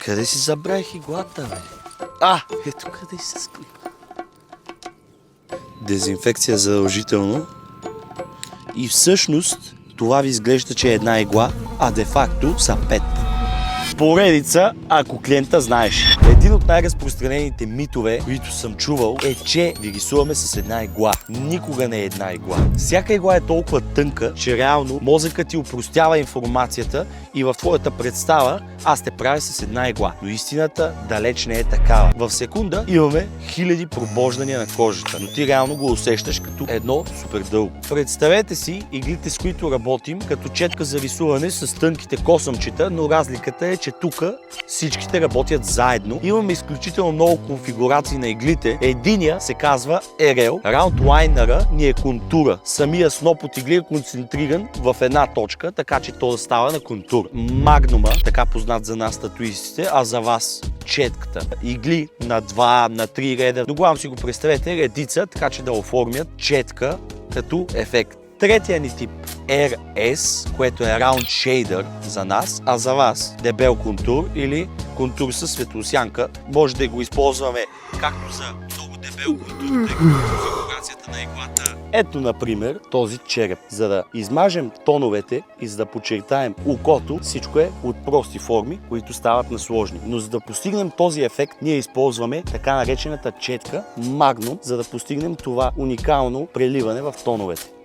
Къде си забравих иглата, бе? Ето къде се скрива. Дезинфекция задължително. И всъщност това ви изглежда, че е една игла, а де-факто са 5. Поредица, ако клиента знаеш. Един от най-разпространените митове, които съм чувал, е, че ви рисуваме с една игла. Никога не е една игла. Всяка игла е толкова тънка, че реално мозъкът ти опростява информацията и в твоята представа аз те правя с една игла. Но истината далеч не е такава. В секунда имаме хиляди пробождания на кожата, но ти реално го усещаш като едно супер дълго. Представете си иглите, с които работим, като четка за рисуване с тънките косъмчета, но разликата е, че тук всичките работят заедно. Имаме изключително много конфигурации на иглите. Единия се казва RL. Раундлайнера ни е контура. Самия сноп от игли е концентриран в една точка, така че то да става на контур. Магнума, така познат за нас татуистите, а за вас четката. Игли на 2, на 3 реда. До главно си го представете редица, така че да оформят четка като ефект. Третия ни тип RS, което е Round Shader за нас, а за вас дебел контур или контур със светлосянка. Може да го използваме както за много дебел контур, тъй като конфигурацията на иглата. Ето, например, този череп. За да измажем тоновете и за да подчертаем окото, всичко е от прости форми, които стават на сложни. Но за да постигнем този ефект, ние използваме така наречената четка Magnum, за да постигнем това уникално преливане в тоновете.